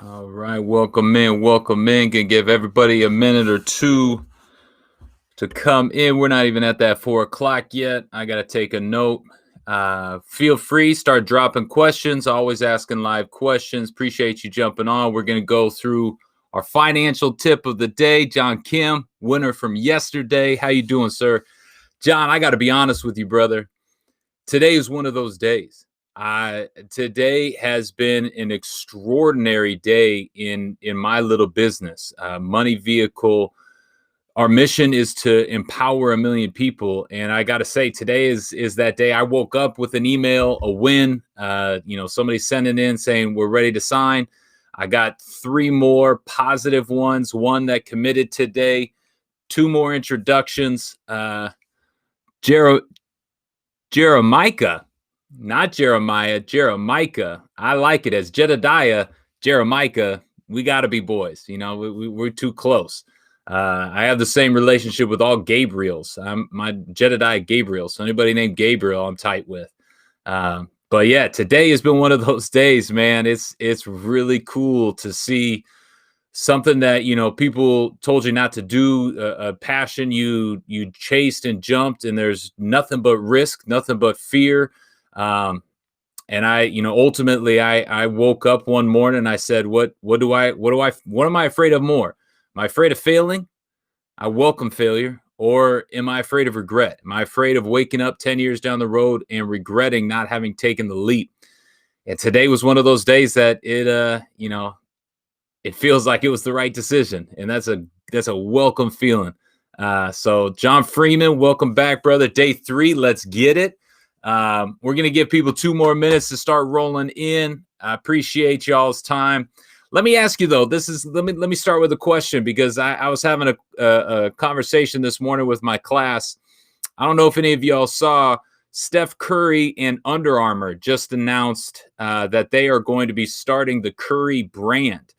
All right, welcome in, welcome in. Gonna give everybody a minute or two to come in. We're not even at that 4 o'clock yet. I gotta take a note. Feel free, start dropping questions. Always asking live questions. Appreciate you jumping on. We're gonna go through our financial tip of the day. John Kim, winner from yesterday. How you doing, sir? John, I gotta be honest with you, brother. Today is one of those days. Today has been an extraordinary day in my little business, Money Vehicle. Our mission is to empower 1 million people, and I got to say, today is that day. I woke up with an email, a win. Somebody sending in saying we're ready to sign. I got 3 more positive ones. One that committed today. 2 more introductions. Jeremiah. Not Jeremiah, Jeremiah. I like it as Jedediah, Jeremiah. We got to be boys. We're too close. I have the same relationship with all Gabriels. I'm my Jedediah Gabriel. So anybody named Gabriel, I'm tight with. But yeah, today has been one of those days, man. It's really cool to see something that people told you not to do, a passion you chased and jumped, and there's nothing but risk, nothing but fear. And I ultimately I woke up one morning and I said, what am I afraid of more? Am I afraid of failing? I welcome failure. Or am I afraid of regret? Am I afraid of waking up 10 years down the road and regretting not having taken the leap? And today was one of those days that it feels like it was the right decision. And that's a welcome feeling. So John Freeman, welcome back, brother. Day 3, let's get it. We're going to give people 2 more minutes to start rolling in. I appreciate y'all's time. Let me ask you though, let me start with a question, because I was having a conversation this morning with my class. I don't know if any of y'all saw Steph Curry and Under Armour just announced that they are going to be starting the Curry brand.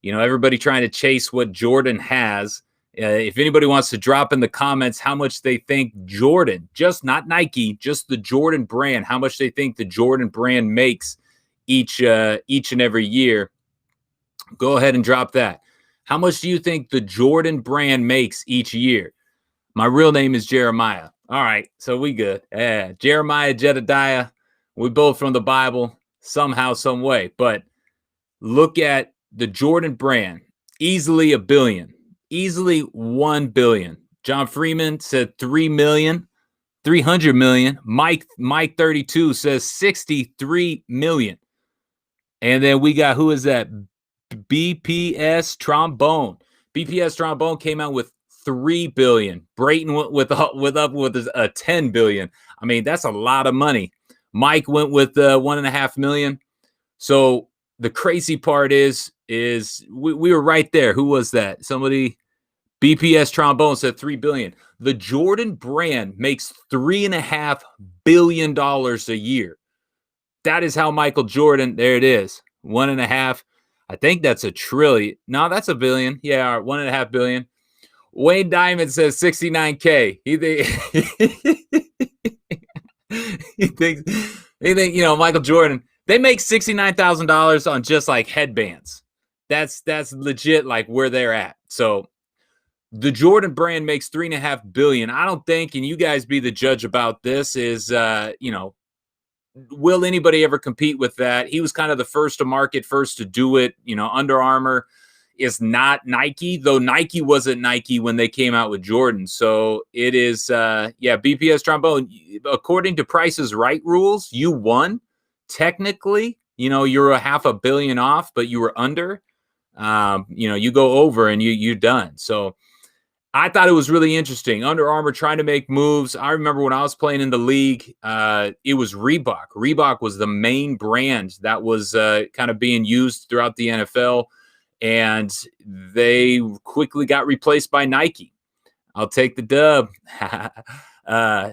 Everybody trying to chase what Jordan has. If anybody wants to drop in the comments how much they think Jordan, just not Nike, just the Jordan brand, how much they think the Jordan brand makes each and every year, go ahead and drop that. How much do you think the Jordan brand makes each year? My real name is Jeremiah. All right, so we good. Yeah, Jeremiah, Jedediah, we both from the Bible somehow, some way. But look at the Jordan brand, easily $1 billion. Easily $1 billion. John Freeman said 300 million. Mike 32 says 63 million. And then we got, who is that? BPS Trombone. BPS Trombone came out with 3 billion. Brayton went with a 10 billion. I mean, that's a lot of money. Mike went with 1.5 million. So the crazy part is we were right there. Who was that? Somebody. BPS Trombone said 3 billion. The Jordan brand makes $3.5 billion a year. That is how Michael Jordan, there it is. 1.5. I think that's a trillion. No, that's $1 billion. Yeah, 1.5 billion. Wayne Diamond says 69K. He thinks, Michael Jordan, they make $69,000 on just like headbands. That's legit like where they're at. So the Jordan brand makes $3.5 billion. I don't think, and you guys be the judge about this, is will anybody ever compete with that? He was kind of the first to market, first to do it. Under Armour is not Nike, though Nike wasn't Nike when they came out with Jordan. So it is, BPS Trombone. According to Price is Right rules, you won. Technically, you're $500 million off, but you were under. You go over and you're done. So I thought it was really interesting. Under Armour trying to make moves. I remember when I was playing in the league, it was Reebok. Reebok was the main brand that was kind of being used throughout the NFL, and they quickly got replaced by Nike. I'll take the dub.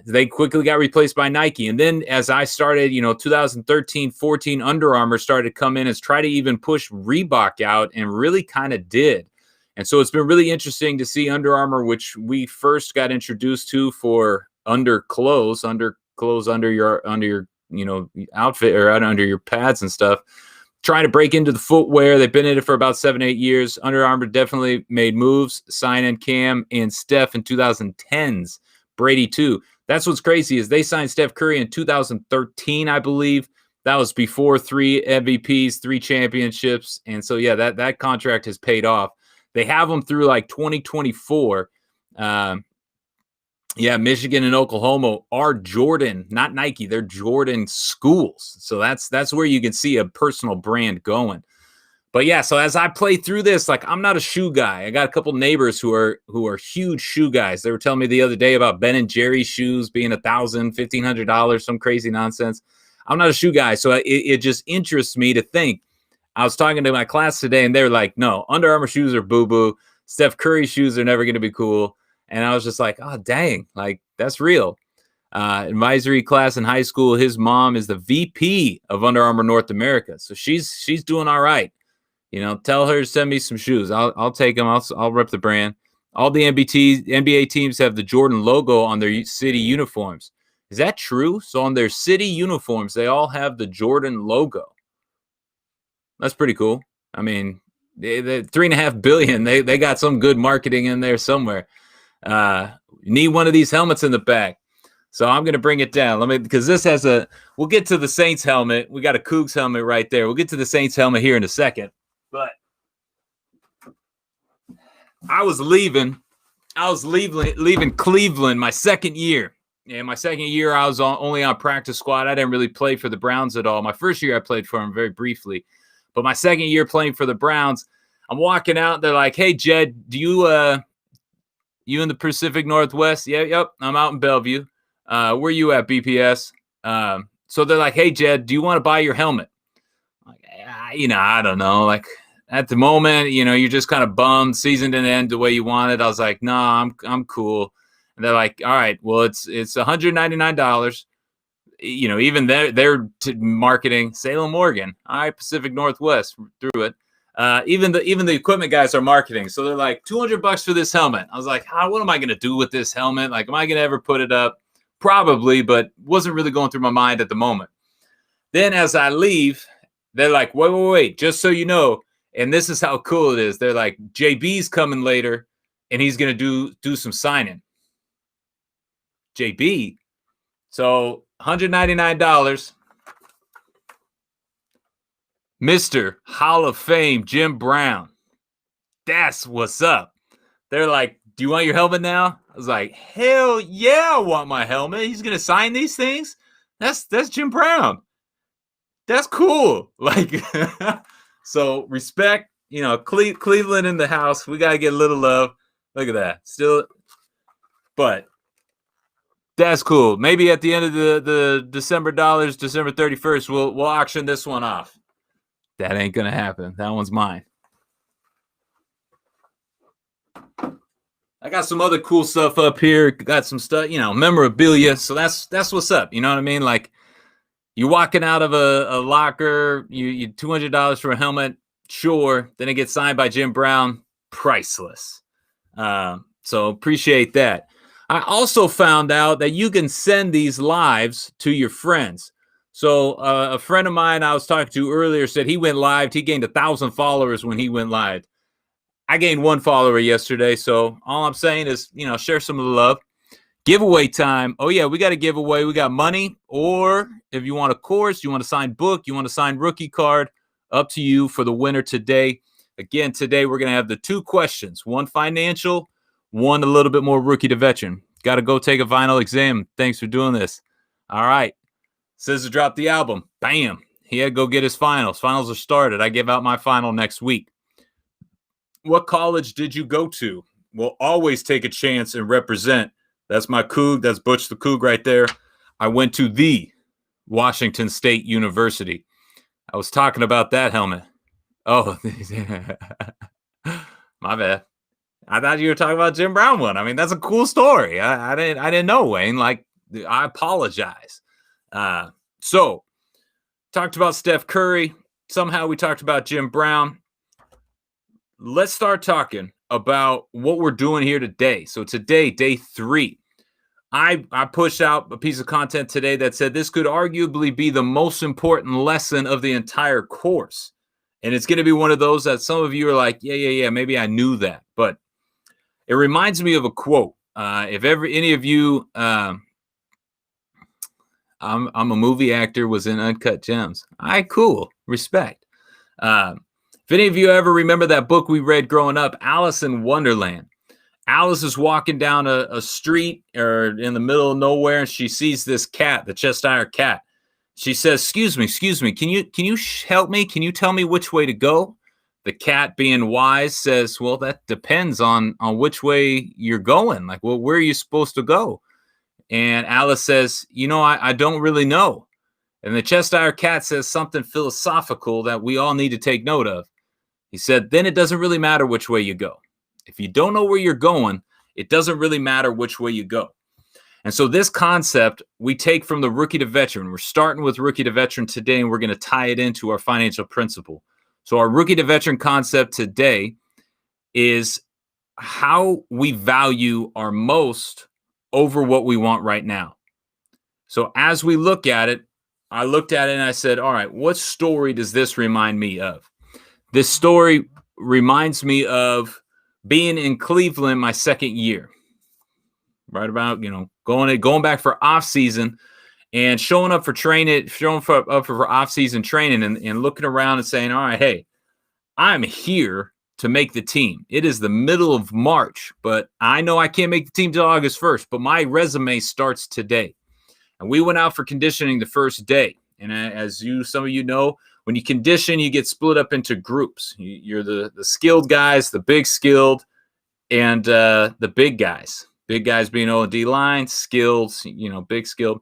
They quickly got replaced by Nike. And then as I started, 2013, 14, Under Armour started to come in and try to even push Reebok out, and really kind of did. And so it's been really interesting to see Under Armour, which we first got introduced to for underclothes under your outfit, or under your pads and stuff, trying to break into the footwear. They've been in it for about 7-8 years. Under Armour definitely made moves, signing Cam and Steph in 2010s. Brady too. That's what's crazy is they signed Steph Curry in 2013, I believe. That was before 3 MVPs, 3 championships. And so, yeah, that contract has paid off. They have them through like 2024. Michigan and Oklahoma are Jordan, not Nike. They're Jordan schools. So that's where you can see a personal brand going. But yeah, so as I play through this, like I'm not a shoe guy. I got a couple neighbors who are huge shoe guys. They were telling me the other day about Ben and Jerry's shoes being $1,000, $1,500, some crazy nonsense. I'm not a shoe guy, so it just interests me to think. I was talking to my class today, and they're like, no, Under Armour shoes are boo-boo. Steph Curry shoes are never going to be cool. And I was just like, oh, dang, like that's real. Advisory class in high school, his mom is the VP of Under Armour North America. So she's doing all right. You know, tell her to send me some shoes. I'll take them. I'll rep the brand. All the NBA teams have the Jordan logo on their city uniforms. Is that true? So on their city uniforms, they all have the Jordan logo. That's pretty cool. I mean, they $3.5 billion. They got some good marketing in there somewhere. You need one of these helmets in the back. So I'm going to bring it down. Because this has we'll get to the Saints helmet. We got a Cougs helmet right there. We'll get to the Saints helmet here in a second. But I was leaving Cleveland my second year. And my second year, I was only on practice squad. I didn't really play for the Browns at all. My first year, I played for them very briefly. But my second year playing for the Browns, I'm walking out. They're like, hey, Jed, do you in the Pacific Northwest? Yeah, yep. I'm out in Bellevue. Where you at, BPS? So they're like, hey, Jed, do you want to buy your helmet? Like, I don't know. Like at the moment, you're just kind of bummed. Season didn't end the way you wanted. I was like, no, I'm cool. And they're like, all right, well, it's $199. Even they're marketing Salem, Oregon. All right, Pacific Northwest through it. Even the equipment guys are marketing. So they're like $200 for this helmet. I was like, what am I going to do with this helmet? Like, am I going to ever put it up? Probably, but wasn't really going through my mind at the moment. Then as I leave, they're like, wait, just so you know, and this is how cool it is. They're like, JB's coming later, and he's going to do some signing. JB. So $199. Mr. Hall of Fame, Jim Brown. That's what's up. They're like, do you want your helmet now? I was like, hell yeah, I want my helmet. He's going to sign these things? That's Jim Brown. That's cool. Like, so respect, Cleveland in the house. We got to get a little love. Look at that. Still, but that's cool. Maybe at the end of the December 31st, we'll auction this one off. That ain't going to happen. That one's mine. I got some other cool stuff up here. Got some stuff, memorabilia. So that's what's up. You know what I mean? Like you're walking out of a locker, you $200 for a helmet. Sure. Then it gets signed by Jim Brown. Priceless. So appreciate that. I also found out that you can send these lives to your friends. So a friend of mine I was talking to earlier said he went live. He gained 1,000 followers when he went live. I gained 1 follower yesterday. So all I'm saying is, share some of the love. Giveaway time. Oh, yeah, we got a giveaway. We got money. Or if you want a course, you want a signed book, you want a signed rookie card, up to you for the winner today. Again, today we're going to have the 2 questions. One financial, one a little bit more rookie to veteran. Got to go take a final exam. Thanks for doing this. All right. SZA dropped the album. Bam. He had to go get his finals. Finals are started. I give out my final next week. What college did you go to? Will always take a chance and represent. That's my Coug. That's Butch the Coug right there. I went to the Washington State University. I was talking about that helmet. Oh, my bad. I thought you were talking about Jim Brown one. I mean, that's a cool story. I didn't know, Wayne. Like, I apologize. So talked about Steph Curry. Somehow we talked about Jim Brown. Let's start talking about what we're doing here today. So today, day 3, I pushed out a piece of content today that said this could arguably be the most important lesson of the entire course. And it's going to be one of those that some of you are like, yeah, maybe I knew that. But it reminds me of a quote. If ever any of you, I'm a movie actor, was in Uncut Gems. All right, cool. Respect. If any of you ever remember that book we read growing up, Alice in Wonderland. Alice is walking down a street or in the middle of nowhere, and she sees this cat, the Cheshire cat. She says, excuse me, can you help me? Can you tell me which way to go? The cat, being wise, says, well, that depends on which way you're going. Like, well, where are you supposed to go? And Alice says, I don't really know. And the Cheshire cat says something philosophical that we all need to take note of. He said, then it doesn't really matter which way you go. If you don't know where you're going, it doesn't really matter which way you go. And so this concept we take from the rookie to veteran. We're starting with rookie to veteran today, and we're going to tie it into our financial principle. So our rookie to veteran concept today is how we value our most over what we want right now. So as we look at it, I looked at it and I said, all right, what story does this remind me of? This story reminds me of being in Cleveland my second year, right about, going back for off season and showing up for training, up for off season training and looking around and saying, all right, hey, I'm here to make the team. It is the middle of March, but I know I can't make the team till August 1st, but my resume starts today. And we went out for conditioning the first day. And as some of you know, when you condition, you get split up into groups. You're the skilled guys, the big skilled, and the big guys. Big guys being O&D line, skilled, big skilled.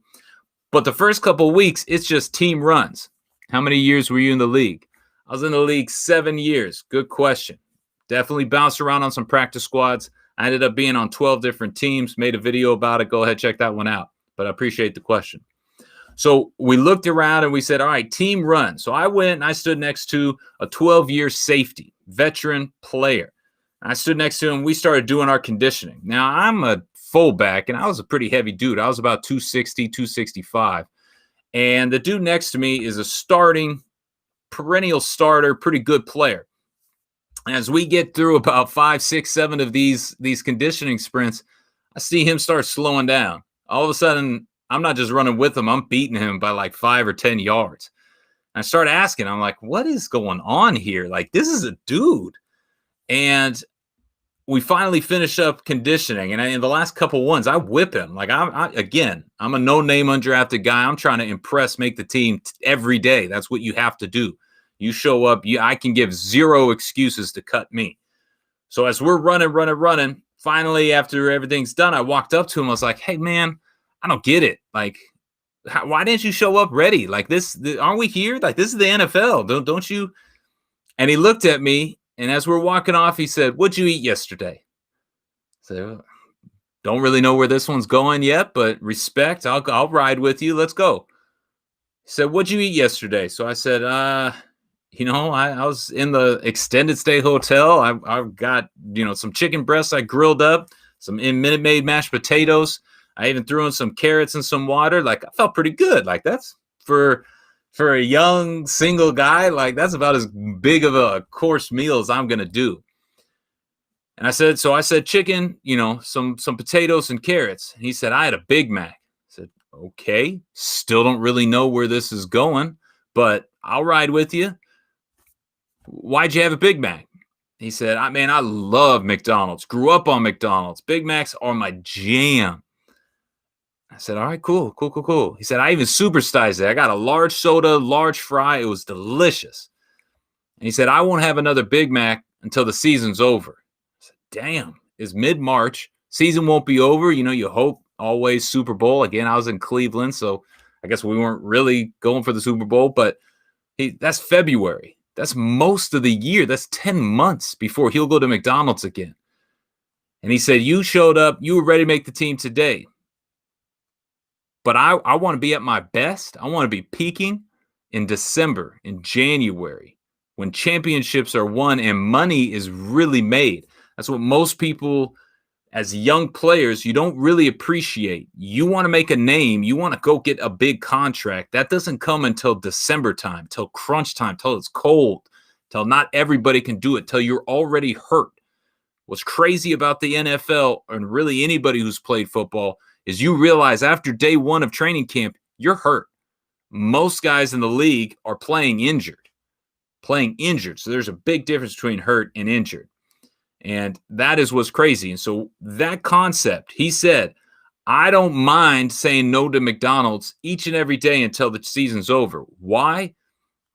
But the first couple of weeks, it's just team runs. How many years were you in the league? I was in the league 7 years. Good question. Definitely bounced around on some practice squads. I ended up being on 12 different teams, made a video about it. Go ahead, check that one out. But I appreciate the question. So we looked around and we said, all right, team run. So I went and I stood next to a 12-year safety, veteran player. I stood next to him. We started doing our conditioning. Now, I'm a fullback, and I was a pretty heavy dude. I was about 260, 265. And the dude next to me is a perennial starter, pretty good player. As we get through about 5, 6, 7 of these conditioning sprints, I see him start slowing down. All of a sudden, I'm not just running with him. I'm beating him by like 5 or 10 yards. And I start asking, I'm like, what is going on here? Like, this is a dude. And we finally finish up conditioning. And in the last couple ones, I whip him. Like, I'm a no-name undrafted guy. I'm trying to impress, make the team every day. That's what you have to do. You show up, I can give zero excuses to cut me. So as we're running, finally, after everything's done, I walked up to him. I was like, hey, man, I don't get it. Like, why didn't you show up ready? Like, aren't we here? Like, this is the NFL. Don't you? And he looked at me, and as we're walking off, he said, what'd you eat yesterday? So, don't really know where this one's going yet, but respect. I'll ride with you. Let's go. He said, what'd you eat yesterday? So I said, I was in the extended stay hotel. I got, some chicken breasts I grilled up, some Minute Maid mashed potatoes. I even threw in some carrots and some water. Like, I felt pretty good. Like, that's for a young single guy. Like, that's about as big of a course meal as I'm going to do. And I said, chicken, some potatoes and carrots. And he said, I had a Big Mac. I said, okay, still don't really know where this is going, but I'll ride with you. Why'd you have a Big Mac? He said, I love McDonald's. Grew up on McDonald's. Big Macs are my jam. I said, all right, cool. He said, I even supersized it. I got a large soda, large fry. It was delicious. And he said, I won't have another Big Mac until the season's over. I said, damn, it's mid-March. Season won't be over. You hope always Super Bowl. Again, I was in Cleveland, so I guess we weren't really going for the Super Bowl, but that's February. That's most of the year. That's 10 months before he'll go to McDonald's again. And he said, you showed up. You were ready to make the team today. But I want to be at my best. I want to be peaking in December, in January, when championships are won and money is really made. That's what most people, as young players, you don't really appreciate. You want to make a name. You want to go get a big contract. That doesn't come until December time, till crunch time, till it's cold. till not everybody can do it, till you're already hurt. What's crazy about the NFL and really anybody who's played football is you realize after day one of training camp, you're hurt. Most guys in the league are playing injured. So there's a big difference between hurt and injured. And that is what's crazy. And so that concept, he said, I don't mind saying no to McDonald's each and every day until the season's over. Why?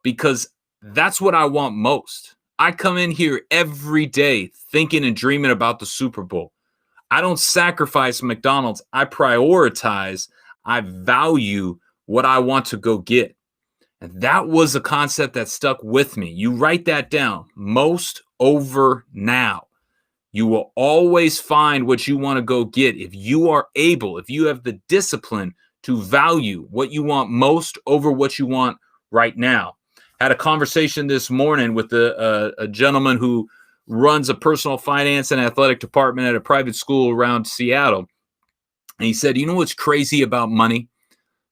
Because that's what I want most. I come in here every day thinking and dreaming about the Super Bowl. I don't sacrifice McDonald's. I prioritize. I value what I want to go get. And that was a concept that stuck with me. You write that down. Most over now. You will always find what you want to go get if you are able, if you have the discipline to value what you want most over what you want right now. Had a conversation this morning with a gentleman who runs a personal finance and athletic department at a private school around Seattle. And he said, you know what's crazy about money?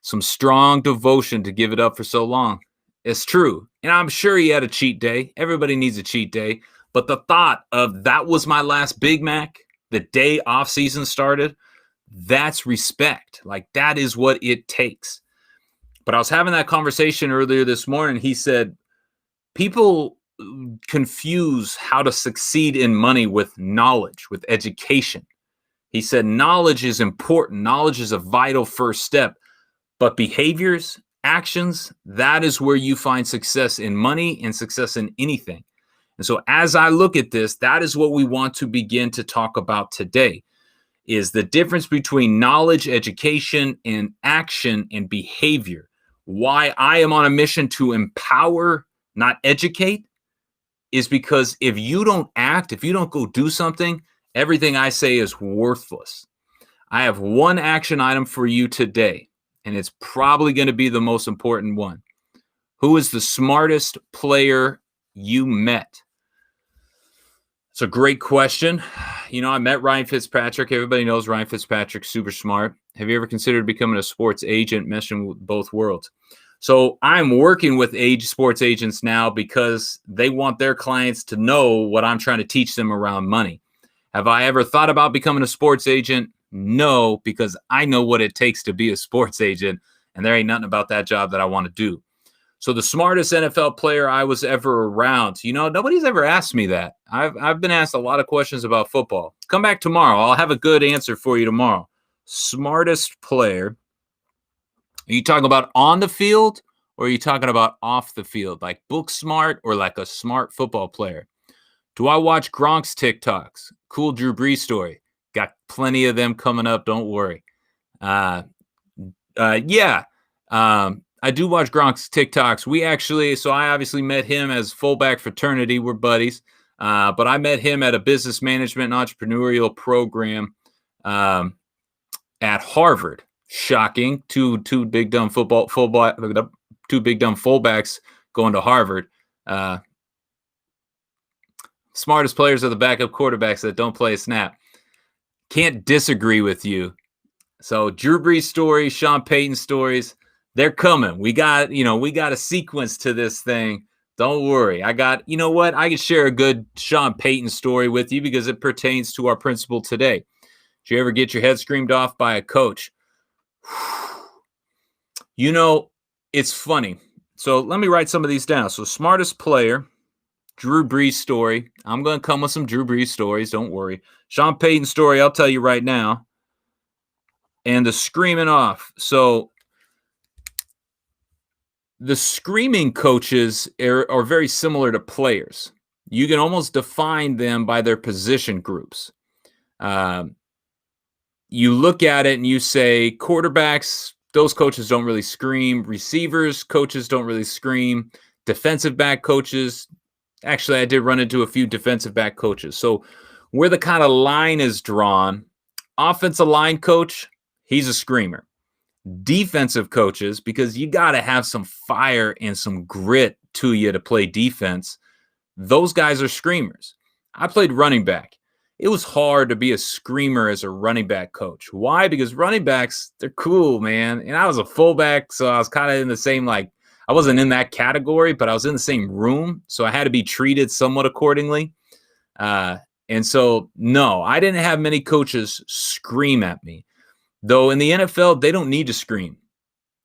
Some strong devotion to give it up for so long. It's true. And I'm sure he had a cheat day. Everybody needs a cheat day. But the thought of that was my last Big Mac, the day off season started, that's respect. Like that is what it takes. But I was having that conversation earlier this morning. He said, people confuse how to succeed in money with knowledge, with education. He said, knowledge is important. Knowledge is a vital first step. But behaviors, actions, that is where you find success in money and success in anything. And so as I look at this, that is what we want to begin to talk about today, is the difference between knowledge, education, and action and behavior. Why I am on a mission to empower, not educate, is because if you don't act, if you don't go do something, everything I say is worthless. I have one action item for you today, and it's probably going to be the most important one. Who is the smartest player you met? It's a great question. You know, I met Ryan Fitzpatrick. Everybody knows Ryan Fitzpatrick, super smart. Have you ever considered becoming a sports agent, meshing with both worlds? So I'm working with sports agents now because they want their clients to know what I'm trying to teach them around money. Have I ever thought about becoming a sports agent? No, because I know what it takes to be a sports agent, and there ain't nothing about that job that I want to do. So the smartest NFL player I was ever around, you know, nobody's ever asked me that. I've been asked a lot of questions about football. Come back tomorrow. I'll have a good answer for you tomorrow. Smartest player. Are you talking about on the field, or are you talking about off the field, like book smart or like a smart football player? Do I watch Gronk's TikToks? Cool Drew Brees story. Got plenty of them coming up. Don't worry. I do watch Gronk's TikToks. I obviously met him as fullback fraternity. We're buddies. But I met him at a business management and entrepreneurial program at Harvard. Shocking. Two big dumb fullbacks going to Harvard. Smartest players are the backup quarterbacks that don't play a snap. Can't disagree with you. So Drew Brees stories, Sean Payton stories, they're coming. We got a sequence to this thing. Don't worry. I can share a good Sean Payton story with you because it pertains to our principle today. Did you ever get your head screamed off by a coach? You know, it's funny. So let me write some of these down. So smartest player, Drew Brees story. I'm going to come with some Drew Brees stories. Don't worry. Sean Payton story, I'll tell you right now. And the screaming off. So the screaming coaches are very similar to players. You can almost define them by their position groups. You look at it and you say quarterbacks, those coaches don't really scream. Receivers, coaches don't really scream. Defensive back coaches, actually, I did run into a few defensive back coaches. So where the kind of line is drawn, offensive line coach, he's a screamer. Defensive coaches, because you got to have some fire and some grit to you to play defense, those guys are screamers. I played running back. It was hard to be a screamer as a running back coach. Why? Because running backs, they're cool, man. And I was a fullback, so I was kind of in the same, I wasn't in that category, but I was in the same room, so I had to be treated somewhat accordingly. And so, no, I didn't have many coaches scream at me. Though in the NFL, they don't need to scream.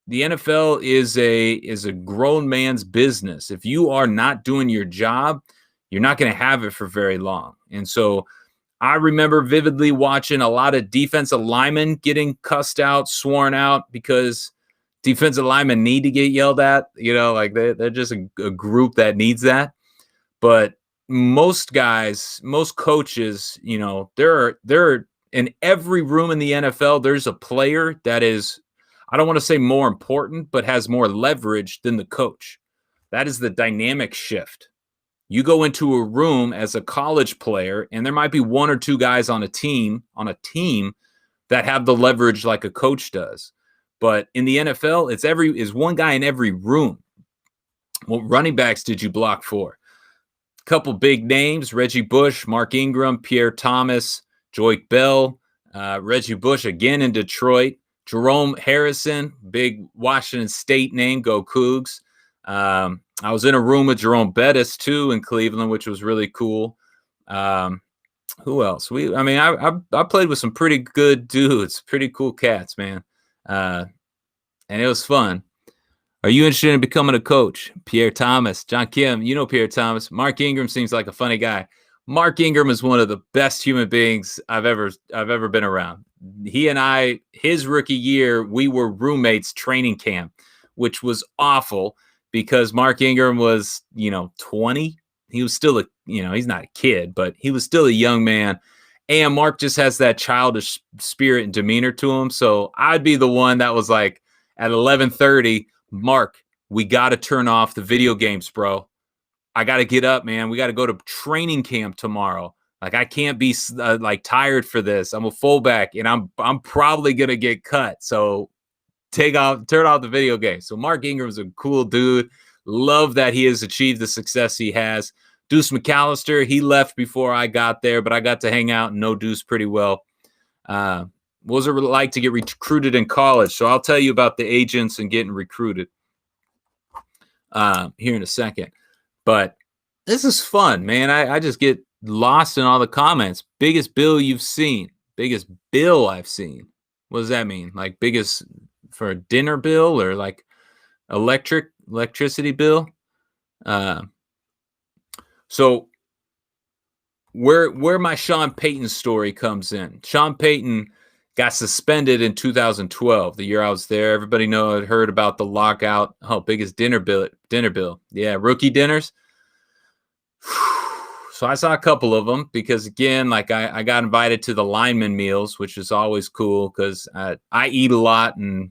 The NFL is a grown man's business. If you are not doing your job, you're not going to have it for very long. And so I remember vividly watching a lot of defensive linemen getting cussed out, sworn out, because defensive linemen need to get yelled at. Like they're just a group that needs that. But most guys, most coaches, there are in every room in the NFL, there's a player that is, I don't want to say more important, but has more leverage than the coach. That is the dynamic shift. You go into a room as a college player, and there might be one or two guys on a team that have the leverage like a coach does. But in the NFL, it's one guy in every room. What running backs did you block for? A couple big names: Reggie Bush, Mark Ingram, Pierre Thomas, Joique Bell, Reggie Bush again in Detroit. Jerome Harrison, big Washington State name, go Cougs. I was in a room with Jerome Bettis too in Cleveland, which was really cool. Who else? I played with some pretty good dudes, pretty cool cats, man. And it was fun. Are you interested in becoming a coach? Pierre Thomas, John Kim, Pierre Thomas. Mark Ingram seems like a funny guy. Mark Ingram is one of the best human beings I've ever been around. He and I, his rookie year, we were roommates training camp, which was awful because Mark Ingram was, 20. He was still he's not a kid, but he was still a young man. And Mark just has that childish spirit and demeanor to him. So I'd be the one that was like at 11:30, Mark, we got to turn off the video games, bro. I got to get up, man. We got to go to training camp tomorrow. Like, I can't be tired for this. I'm a fullback, and I'm probably gonna get cut. So turn off the video game. So Mark Ingram's a cool dude. Love that he has achieved the success he has. Deuce McAllister, he left before I got there, but I got to hang out and know Deuce pretty well. What was it like to get recruited in college? So I'll tell you about the agents and getting recruited here in a second. But this is fun, man. I just get lost in all the comments. Biggest bill you've seen. Biggest bill I've seen. What does that mean? Like biggest for a dinner bill or like electricity bill? So where my Sean Payton story comes in. Sean Payton got suspended in 2012, the year I was there. Everybody heard about the lockout. Oh, biggest dinner bill. Yeah, rookie dinners. So I saw a couple of them because, again, like I got invited to the lineman meals, which is always cool because I eat a lot. And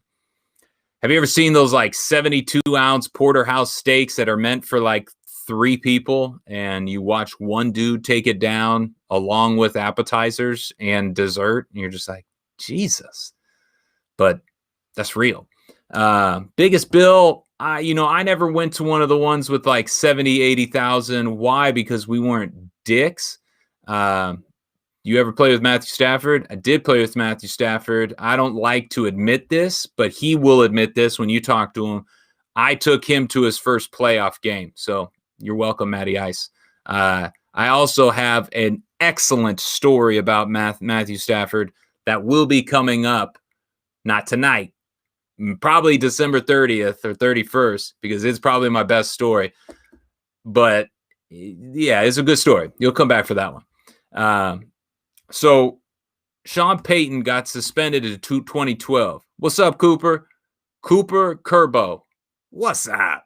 have you ever seen those like 72-ounce porterhouse steaks that are meant for like 3 people, and you watch one dude take it down along with appetizers and dessert, and you're just like, Jesus. But that's real. Biggest bill, I never went to one of the ones with like 70, 80,000. Why? Because we weren't dicks. You ever play with Matthew Stafford? I did play with Matthew Stafford. I don't like to admit this, but he will admit this when you talk to him. I took him to his first playoff game. So you're welcome, Matty Ice. I also have an excellent story about Matthew Stafford that will be coming up, not tonight, probably December 30th or 31st, because it's probably my best story. But yeah, it's a good story. You'll come back for that one. So Sean Payton got suspended in 2012. What's up, Cooper? Cooper Kerbo. What's up?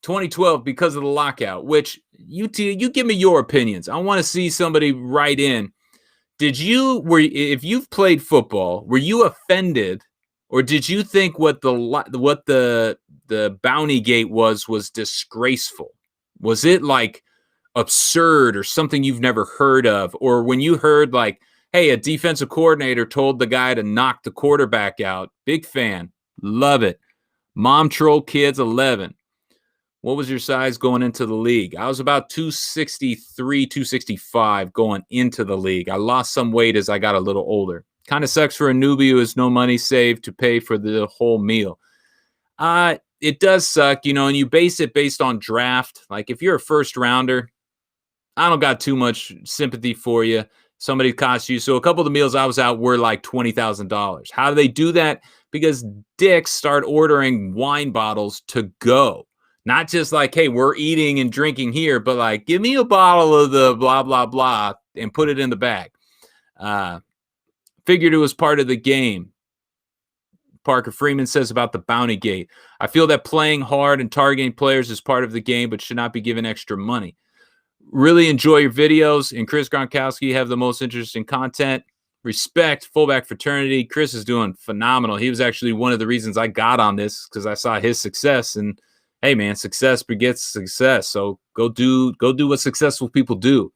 2012 because of the lockout, which you give me your opinions. I want to see somebody write in. If you've played football, were you offended, or did you think what the bounty gate was disgraceful? Was it like absurd or something you've never heard of? Or when you heard like, hey, a defensive coordinator told the guy to knock the quarterback out, big fan, love it. Mom troll kids 11. What was your size going into the league? I was about 263, 265 going into the league. I lost some weight as I got a little older. Kind of sucks for a newbie who has no money saved to pay for the whole meal. It it does suck, and you base it based on draft. Like if you're a first rounder, I don't got too much sympathy for you. Somebody cost you. So a couple of the meals I was out were like $20,000. How do they do that? Because dicks start ordering wine bottles to go. Not just like, hey, we're eating and drinking here, but like, give me a bottle of the blah, blah, blah, and put it in the bag. Figured it was part of the game. Parker Freeman says about the bounty gate. I feel that playing hard and targeting players is part of the game, but should not be given extra money. Really enjoy your videos, and Chris Gronkowski have the most interesting content. Respect, fullback fraternity. Chris is doing phenomenal. He was actually one of the reasons I got on this because I saw his success. And hey, man, success begets success. So go do what successful people do.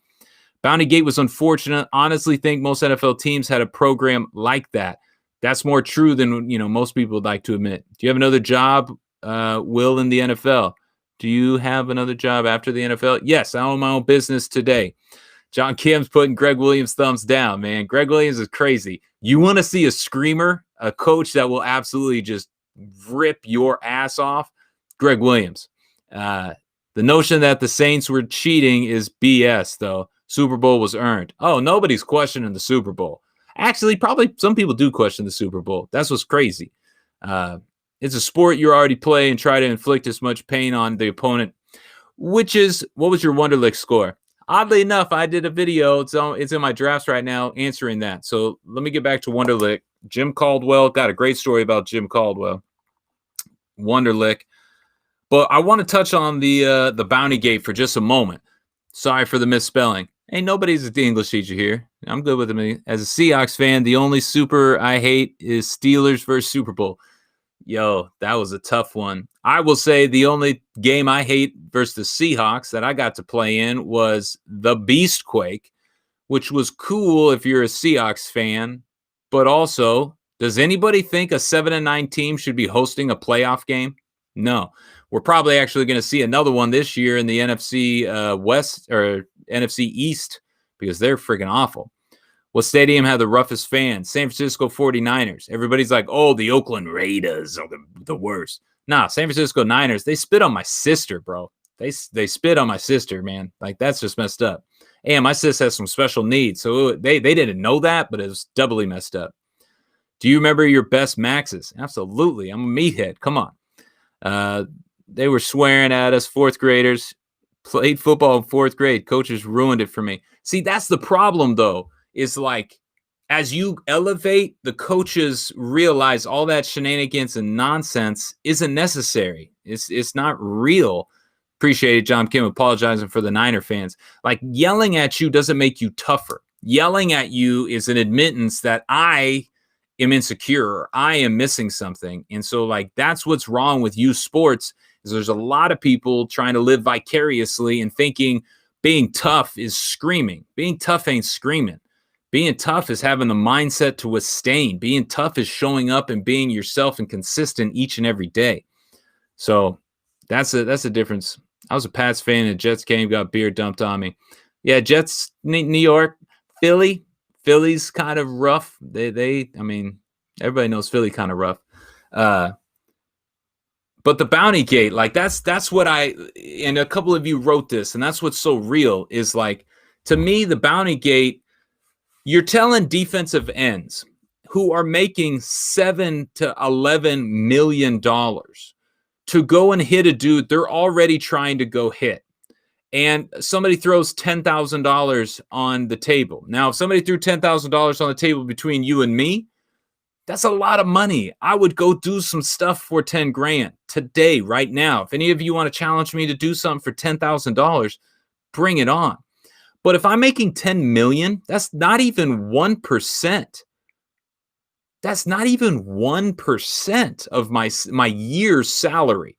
Bounty Gate was unfortunate. Honestly, think most NFL teams had a program like that. That's more true than most people would like to admit. Do you have another job, Will, in the NFL? Do you have another job after the NFL? Yes, I own my own business today. John Kim's putting Greg Williams thumbs down, man. Greg Williams is crazy. You want to see a screamer, a coach that will absolutely just rip your ass off? Greg Williams. The notion that the Saints were cheating is BS, though. Super Bowl was earned. Oh, nobody's questioning the Super Bowl. Actually, probably some people do question the Super Bowl. That's what's crazy. It's a sport you already play and try to inflict as much pain on the opponent, which is, what was your Wonderlic score? Oddly enough, I did a video. It's in my drafts right now answering that. So let me get back to Wonderlic. Jim Caldwell, got a great story about Jim Caldwell. Wonderlic. But I want to touch on the bounty gate for just a moment. Sorry for the misspelling. Hey, nobody's the English teacher here. I'm good with it. As a Seahawks fan, the only super I hate is Steelers versus Super Bowl. Yo, that was a tough one. I will say the only game I hate versus the Seahawks that I got to play in was the Beastquake, which was cool if you're a Seahawks fan. But also, does anybody think a 7-9 team should be hosting a playoff game? No. We're probably actually going to see another one this year in the NFC West or NFC East because they're freaking awful. What stadium had the roughest fans? San Francisco 49ers. Everybody's like, oh, the Oakland Raiders are the worst. Nah, San Francisco Niners, they spit on my sister, bro. They spit on my sister, man. Like, that's just messed up. And my sis has some special needs. So they didn't know that, but it was doubly messed up. Do you remember your best maxes? Absolutely. I'm a meathead. Come on. They were swearing at us, fourth graders. Played football in fourth grade. Coaches ruined it for me. See, that's the problem, though. Is like, as you elevate, the coaches realize all that shenanigans and nonsense isn't necessary. It's not real. Appreciate it, John Kim, apologizing for the Niner fans. Like, yelling at you doesn't make you tougher. Yelling at you is an admittance that I am insecure or I am missing something. And so, like, that's what's wrong with youth sports is there's a lot of people trying to live vicariously and thinking being tough is screaming. Being tough ain't screaming. Being tough is having the mindset to withstand. Being tough is showing up and being yourself and consistent each and every day. So that's a difference. I was a Pats fan and Jets game, got beer dumped on me. Yeah, Jets, New York, Philly. Philly's kind of rough. I mean, everybody knows Philly kind of rough. But the bounty gate, like that's what and a couple of you wrote this, and that's what's so real is like, to me, the bounty gate, you're telling defensive ends who are making $7 to $11 million to go and hit a dude they're already trying to go hit. And somebody throws $10,000 on the table. Now, if somebody threw $10,000 on the table between you and me, that's a lot of money. I would go do some stuff for 10 grand today, right now. If any of you want to challenge me to do something for $10,000, bring it on. But if I'm making 10 million, that's not even 1%. That's not even 1% of my year's salary.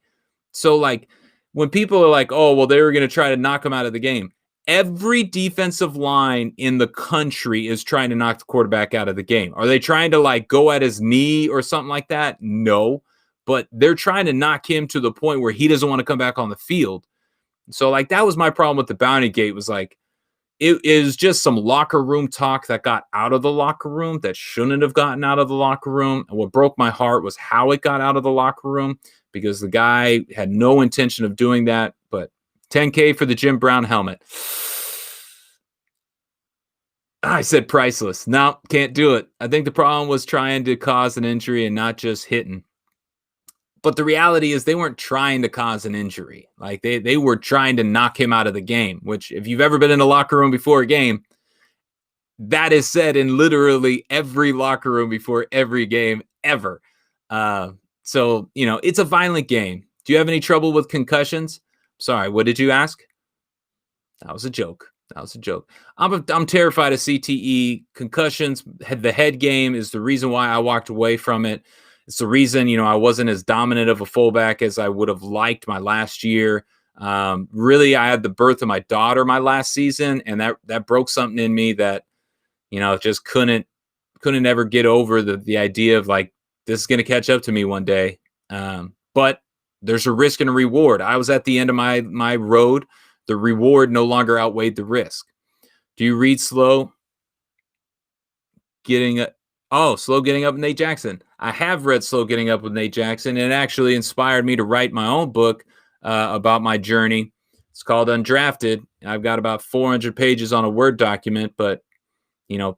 So like when people are like, oh, well, they were going to try to knock him out of the game. Every defensive line in the country is trying to knock the quarterback out of the game. Are they trying to like go at his knee or something like that? No, but they're trying to knock him to the point where he doesn't want to come back on the field. So like that was my problem with the bounty gate was like, it is just some locker room talk that got out of the locker room that shouldn't have gotten out of the locker room. And what broke my heart was how it got out of the locker room because the guy had no intention of doing that. But $10K for the Jim Brown helmet. I said priceless. No, can't do it. I think the problem was trying to cause an injury and not just hitting. But the reality is they weren't trying to cause an injury. Like they were trying to knock him out of the game, which if you've ever been in a locker room before a game, that is said in literally every locker room before every game ever. So, it's a violent game. Do you have any trouble with concussions? Sorry, what did you ask? That was a joke. I'm terrified of CTE. Concussions, the head game is the reason why I walked away from it. It's the reason, I wasn't as dominant of a fullback as I would have liked my last year. Really, I had the birth of my daughter my last season, and that broke something in me that, just couldn't ever get over the idea of like, this is going to catch up to me one day. But there's a risk and a reward. I was at the end of my road. The reward no longer outweighed the risk. Do you read Slow Getting Up with Nate Jackson? I have read Slow Getting Up with Nate Jackson, and it actually inspired me to write my own book about my journey. It's called Undrafted. I've got about 400 pages on a Word document, but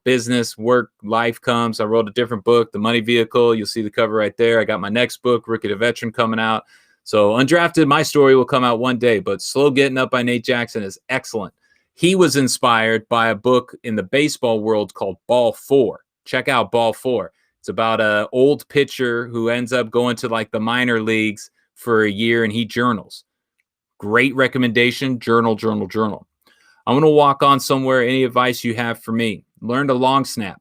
business, work, life comes. I wrote a different book, The Money Vehicle. You'll see the cover right there. I got my next book, Rookie to Veteran, coming out. So Undrafted, my story will come out one day, but Slow Getting Up by Nate Jackson is excellent. He was inspired by a book in the baseball world called Ball 4. Check out Ball 4. It's about an old pitcher who ends up going to like the minor leagues for a year, and he journals. Great recommendation. Journal. I'm going to walk on somewhere. Any advice you have for me? Learn to long snap.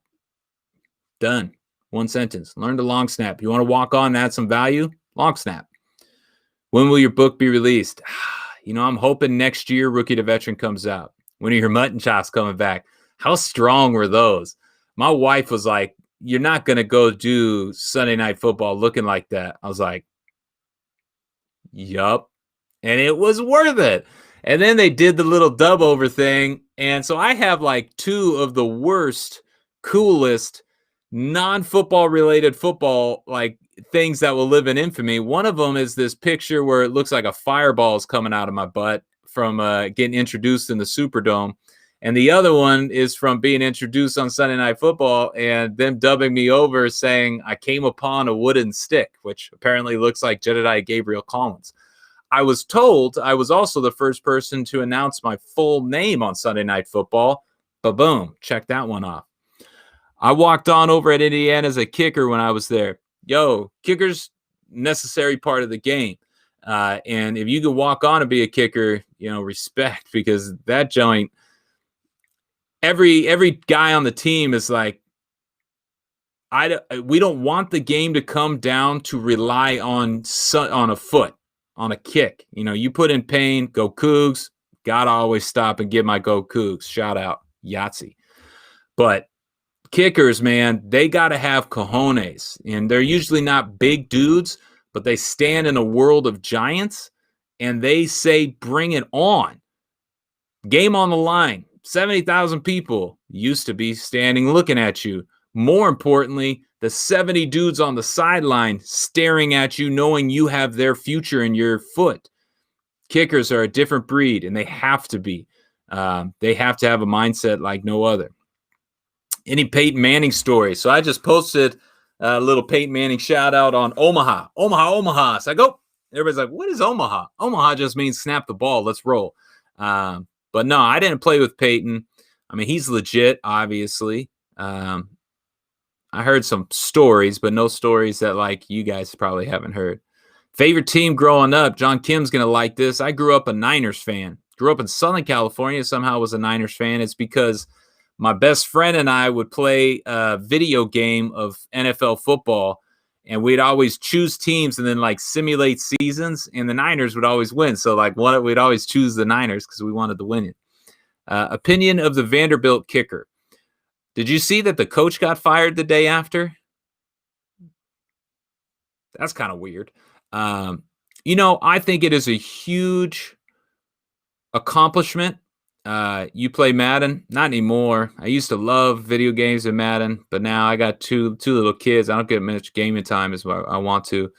Done. One sentence. Learn to long snap. You want to walk on and add some value? Long snap. When will your book be released? I'm hoping next year Rookie to Veteran comes out. When are your mutton chops coming back? How strong were those? My wife was like, you're not going to go do Sunday Night Football looking like that. I was like, yup. And it was worth it. And then they did the little dub over thing. And so I have like two of the worst, coolest, non-football related football like things that will live in infamy. One of them is this picture where it looks like a fireball is coming out of my butt from getting introduced in the Superdome. And the other one is from being introduced on Sunday Night Football and them dubbing me over saying I came upon a wooden stick, which apparently looks like Jedediah Gabriel Collins. I was told I was also the first person to announce my full name on Sunday Night Football. Ba-boom. Check that one off. I walked on over at Indiana as a kicker when I was there. Kicker's necessary part of the game. And if you could walk on and be a kicker, respect, because that joint, every guy on the team is like, we don't want the game to come down to rely on a foot, on a kick. You put in pain, go Cougs. Gotta always stop and give my go Cougs. Shout out Yahtzee. But kickers, man, they got to have cojones. And they're usually not big dudes, but they stand in a world of giants and they say, bring it on. Game on the line. 70,000 people used to be standing looking at you. More importantly, the 70 dudes on the sideline staring at you, knowing you have their future in your foot. Kickers are a different breed, and they have to be. They have to have a mindset like no other. Any Peyton Manning stories? So I just posted a little Peyton Manning shout out on Omaha. Omaha. So I go, everybody's like, what is Omaha? Omaha just means snap the ball. Let's roll. But no, I didn't play with Peyton. I mean, he's legit, obviously. I heard some stories, but no stories that like you guys probably haven't heard. Favorite team growing up? John Kim's going to like this. I grew up a Niners fan. Grew up in Southern California, somehow was a Niners fan. It's because my best friend and I would play a video game of NFL football, and we'd always choose teams and then like simulate seasons, and the Niners would always win. So like we'd always choose the Niners because we wanted to win it. Opinion of the Vanderbilt kicker. Did you see that the coach got fired the day after? That's kind of weird. I think it is a huge accomplishment. You play Madden? Not anymore. I used to love video games in Madden, but now I got two little kids. I don't get much gaming time as well I want to.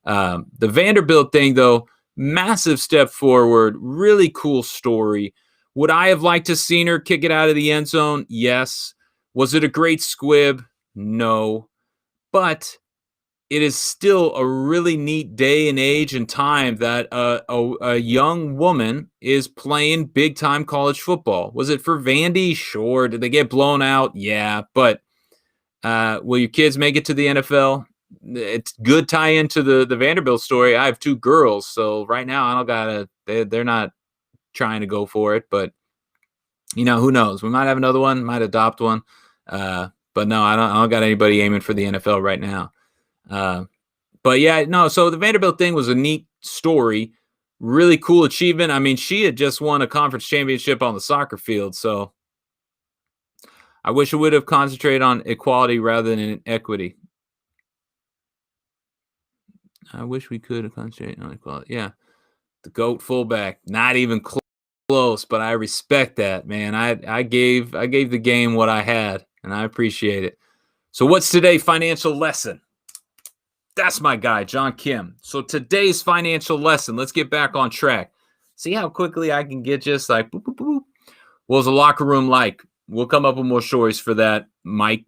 The Vanderbilt thing, though, massive step forward, really cool story. Would I have liked to seen her kick it out of the end zone? Yes. Was it a great squib? No. But it is still a really neat day and age and time that a young woman is playing big time college football. Was it for Vandy? Sure. Did they get blown out? Yeah. But will your kids make it to the NFL? It's good tie into the Vanderbilt story. I have two girls, so right now I don't gotta. They're not trying to go for it, but who knows? We might have another one. Might adopt one. But no, I don't got anybody aiming for the NFL right now. But yeah, no. So the Vanderbilt thing was a neat story, really cool achievement. I mean, she had just won a conference championship on the soccer field, so I wish it would have concentrated on equality rather than equity. I wish we could have concentrated on equality. Yeah, the GOAT fullback, not even close, but I respect that, man. I gave the game what I had, and I appreciate it. So what's today's financial lesson? That's my guy, John Kim. So today's financial lesson, let's get back on track. See how quickly I can get just like, boop, boop, boop. What was the locker room like? We'll come up with more stories for that, Mike.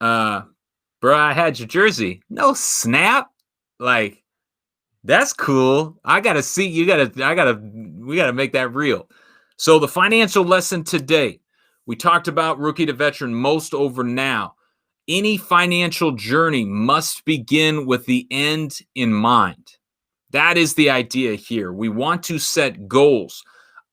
Bro, I had your jersey. No snap. Like, that's cool. I gotta see. We gotta make that real. So the financial lesson today, we talked about rookie to veteran, most over now. Any financial journey must begin with the end in mind. That is the idea here. We want to set goals.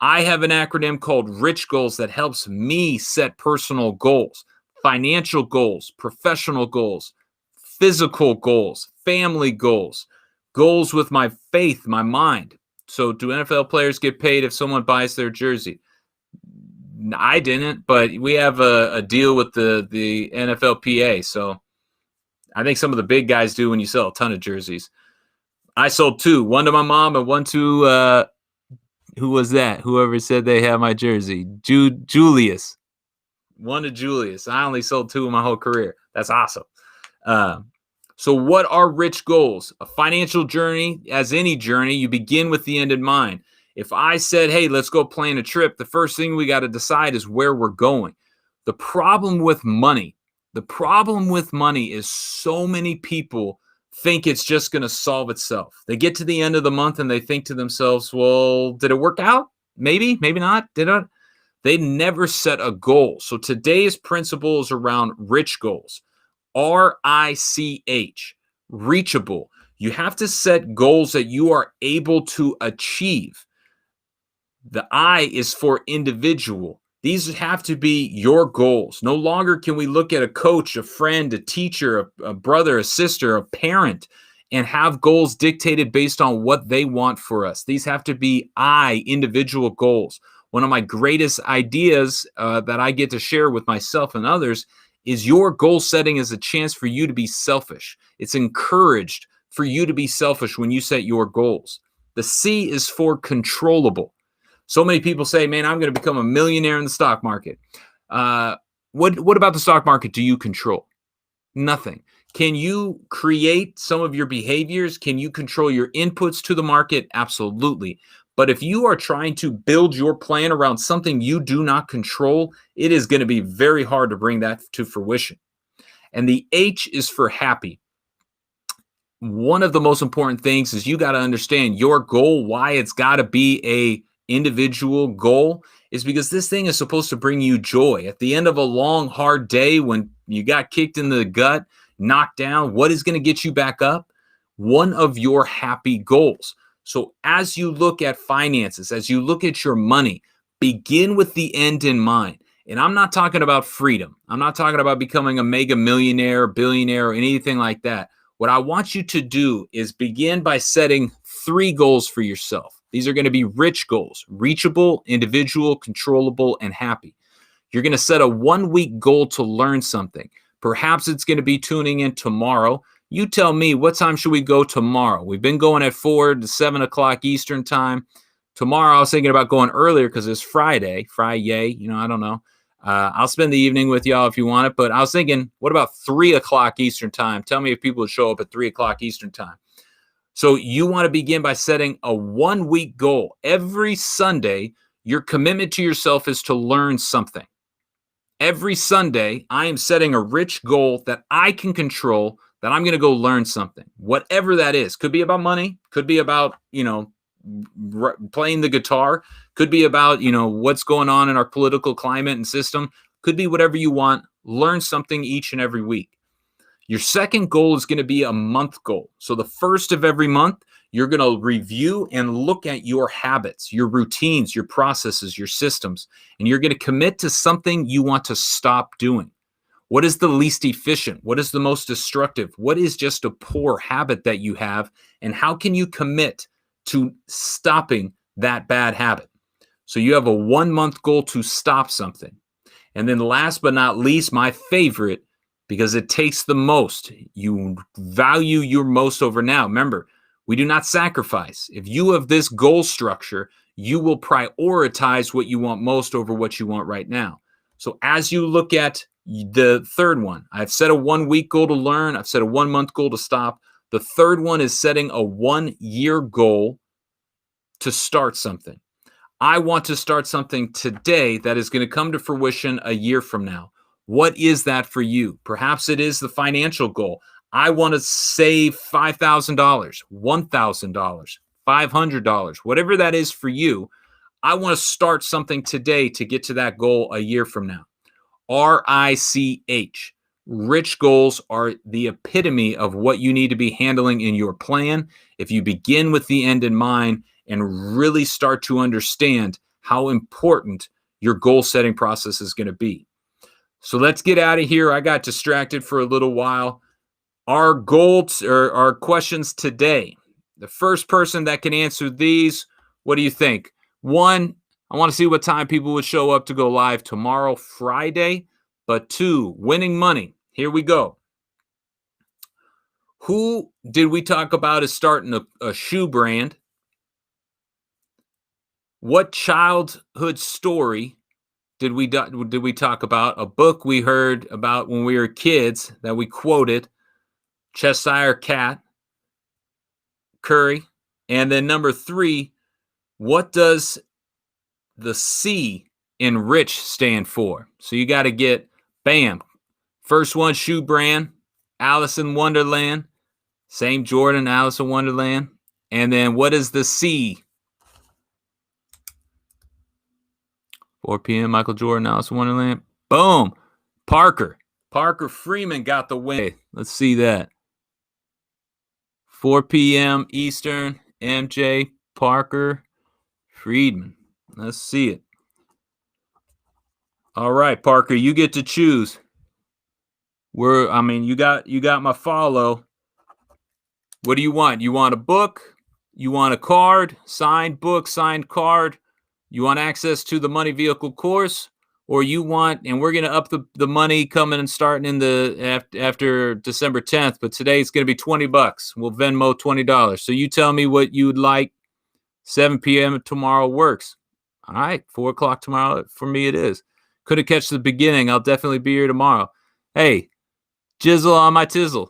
I have an acronym called RICH Goals that helps me set personal goals, financial goals, professional goals, physical goals, family goals, goals with my faith, my mind. So do NFL players get paid if someone buys their jersey? I didn't, but we have a deal with the NFLPA. So I think some of the big guys do when you sell a ton of jerseys. I sold two, one to my mom and one to, who was that? Whoever said they have my jersey. Julius. One to Julius. I only sold two in my whole career. That's awesome. So what are rich goals? A financial journey, as any journey, you begin with the end in mind. If I said, hey, let's go plan a trip, the first thing we got to decide is where we're going. The problem with money is so mmany people think it's just going to solve itself. They get to the end of the month and they think to themselves, well, did it work out? Maybe, maybe not. Did it? They never set a goal. So today's principle is around rich goals. RICH, reachable. You have to set goals that you are able to achieve. The I is for individual. These have to be your goals. No longer can we look at a coach, a friend, a teacher, a brother, a sister, a parent, and have goals dictated based on what they want for us. These have to be individual goals. One of my greatest ideas that I get to share with myself and others is your goal setting is a chance for you to be selfish. It's encouraged for you to be selfish when you set your goals. The C is for controllable. So many people say, man, I'm going to become a millionaire in the stock market. What about the stock market do you control? Nothing. Can you create some of your behaviors? Can you control your inputs to the market? Absolutely. But if you are trying to build your plan around something you do not control, it is going to be very hard to bring that to fruition. And the H is for happy. One of the most important things is you got to understand your goal, why it's got to be a individual goal is because this thing is supposed to bring you joy. At the end of a long, hard day when you got kicked in the gut, knocked down, what is going to get you back up? One of your happy goals. So as you look at finances, as you look at your money, begin with the end in mind. And I'm not talking about freedom. I'm not talking about becoming a mega millionaire, billionaire, or anything like that. What I want you to do is begin by setting 3 goals for yourself. These are going to be rich goals, reachable, individual, controllable, and happy. You're going to set a 1-week goal to learn something. Perhaps it's going to be tuning in tomorrow. You tell me, what time should we go tomorrow? We've been going at 4 to 7 o'clock Eastern time. Tomorrow, I was thinking about going earlier because it's Friday. I don't know. I'll spend the evening with y'all if you want it. But I was thinking, what about 3 o'clock Eastern time? Tell me if people would show up at 3 o'clock Eastern time. So you want to begin by setting a 1-week goal. Every Sunday, your commitment to yourself is to learn something. Every Sunday, I am setting a rich goal that I can control, that I'm going to go learn something, whatever that is. Could be about money, could be about, playing the guitar, could be about, what's going on in our political climate and system, could be whatever you want. Learn something each and every week. Your second goal is going to be a month goal. So the first of every month, you're going to review and look at your habits, your routines, your processes, your systems, and you're going to commit to something you want to stop doing. What is the least efficient? What is the most destructive? What is just a poor habit that you have? And how can you commit to stopping that bad habit? So you have a 1-month goal to stop something. And then last but not least, my favorite, because it takes the most, you value your most over now. Remember, we do not sacrifice. If you have this goal structure, you will prioritize what you want most over what you want right now. So as you look at the third one, I've set a 1-week goal to learn. I've set a 1-month goal to stop. The third one is setting a 1-year goal to start something. I want to start something today that is going to come to fruition a year from now. What is that for you? Perhaps it is the financial goal. I want to save $5,000, $1,000, $500, whatever that is for you. I want to start something today to get to that goal a year from now. RICH. Rich goals are the epitome of what you need to be handling in your plan. If you begin with the end in mind and really start to understand how important your goal setting process is going to be. So let's get out of here. I got distracted for a little while. Our goals or our questions today. The first person that can answer these, what do you think? 1, I want to see what time people would show up to go live tomorrow, Friday. But 2, winning money. Here we go. Who did we talk about as starting a shoe brand? What childhood story did we talk about? A book we heard about when we were kids that we quoted, Cheshire Cat, Curry. And then number 3, what does the C in rich stand for? So you got to get, bam. First one, shoe brand, Alice in Wonderland, same Jordan, Alice in Wonderland. And then what is the C? 4 p.m., Michael Jordan, Alice in Wonderland. Boom. Parker Freeman got the win. Let's see that. 4 p.m. Eastern, MJ, Parker, Friedman. Let's see it. All right, Parker, you get to choose. You got my follow. What do you want? You want a book? You want a card? Signed book, signed card? You want access to the money vehicle course? Or you want, and we're going to up the money coming and starting in after December 10th, but today it's going to be $20. We'll Venmo $20. So you tell me what you'd like. 7 p.m. tomorrow works. All right, 4 o'clock tomorrow for me it is. Couldn't catch the beginning. I'll definitely be here tomorrow. Hey, jizzle on my tizzle.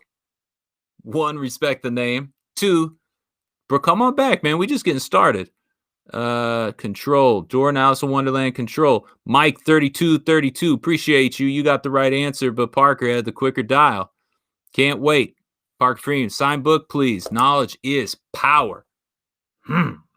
1, respect the name. 2, bro, come on back, man. We just getting started. Control. Jordan, Alice in Wonderland, Control. Mike 3232. Appreciate you. You got the right answer, but Parker had the quicker dial. Can't wait. Parker Freeman, sign book, please. Knowledge is power.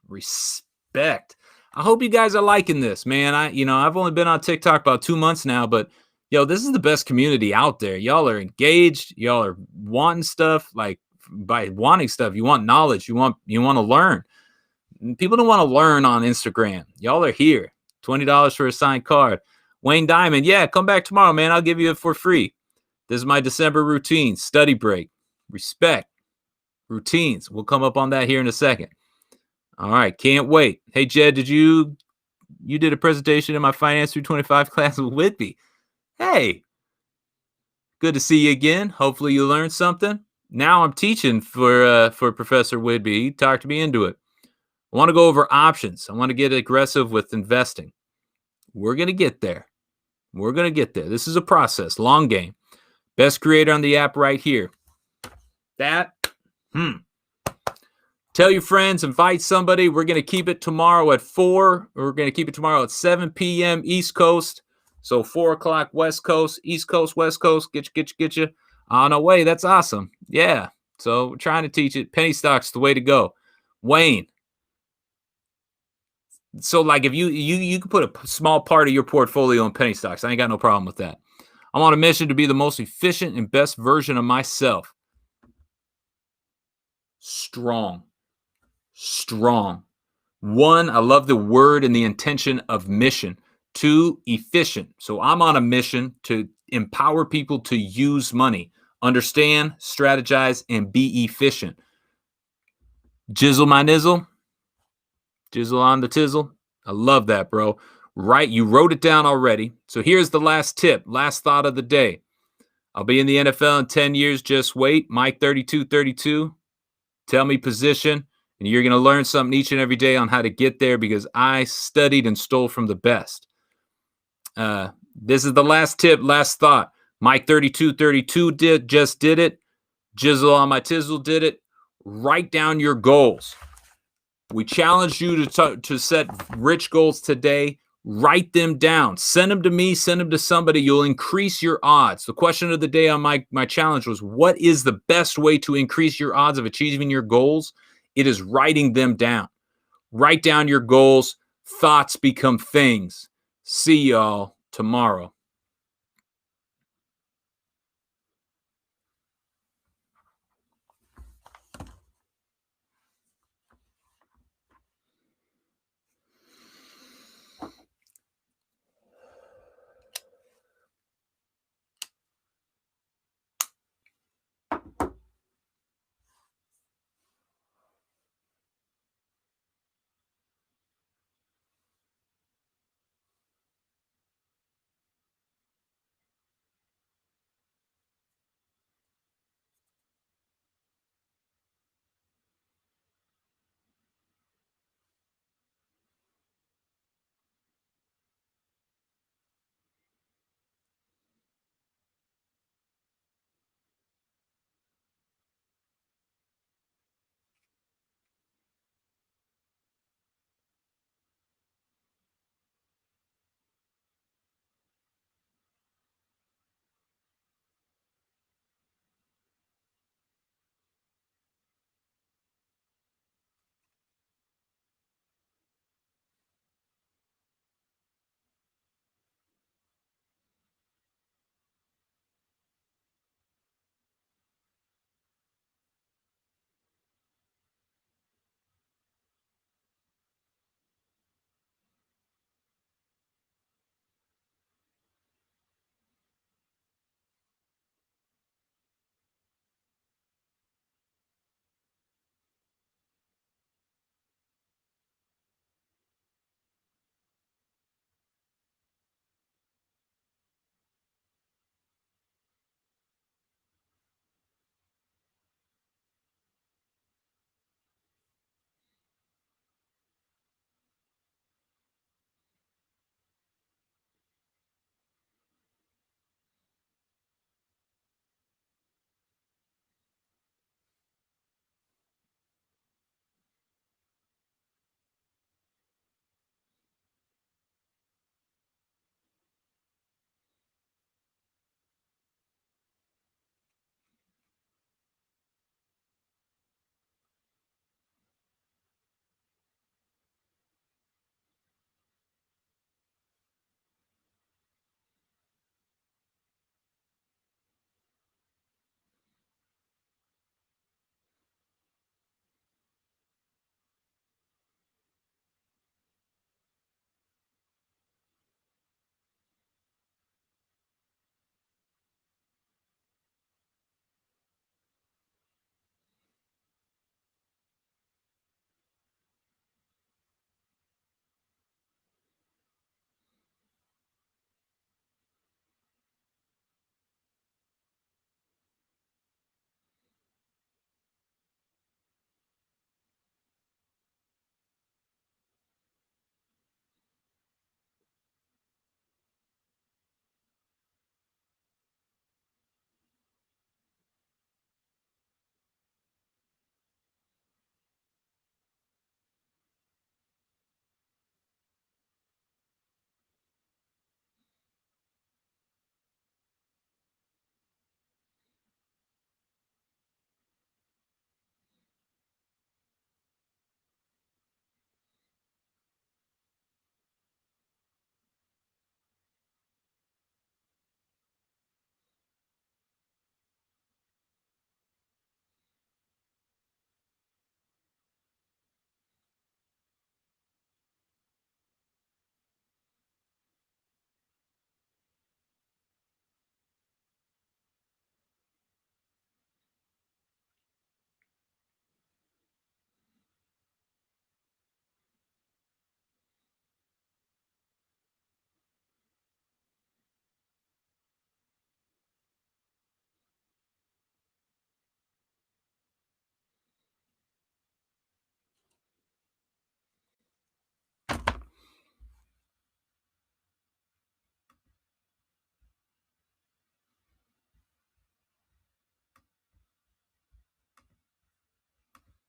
Respect. I hope you guys are liking this, man. I've only been on TikTok about 2 months now, but this is the best community out there. Y'all are engaged. Y'all are wanting stuff. Like, by wanting stuff, you want knowledge. You want to learn. People don't want to learn on Instagram. Y'all are here. $20 for a signed card. Wayne Diamond, yeah, come back tomorrow, man. I'll give you it for free. This is my December routine. Study break. Respect. Routines. We'll come up on that here in a second. All right, can't wait. Hey, Jed, you did a presentation in my Finance 325 class with Whitby. Hey, good to see you again. Hopefully you learned something. Now I'm teaching for Professor Whitby. He talked me into it. I want to go over options. I want to get aggressive with investing. We're going to get there. This is a process, long game. Best creator on the app right here. Tell your friends, invite somebody. We're going to keep it tomorrow at 4. We're going to keep it tomorrow at 7 p.m. East Coast. So 4 o'clock West Coast, East Coast, West Coast. Get you. On our way. That's awesome. Yeah. So we're trying to teach it. Penny stocks the way to go. Wayne. So like if you can put a small part of your portfolio in penny stocks. I ain't got no problem with that. I'm on a mission to be the most efficient and best version of myself. Strong. 1, I love the word and the intention of mission. 2, efficient. So I'm on a mission to empower people to use money, understand, strategize, and be efficient. Jizzle my nizzle. Jizzle on the tizzle. I love that, bro. Right? You wrote it down already. So here's the last tip, last thought of the day. I'll be in the NFL in 10 years. Just wait. Mike 3232. Tell me position. And you're going to learn something each and every day on how to get there because I studied and stole from the best. This is the last tip, last thought. Mike 3232 just did it. Jizzle on my tizzle did it. Write down your goals. We challenge you to set rich goals today. Write them down. Send them to me. Send them to somebody. You'll increase your odds. The question of the day on my challenge was, what is the best way to increase your odds of achieving your goals? It is writing them down. Write down your goals. Thoughts become things. See y'all tomorrow.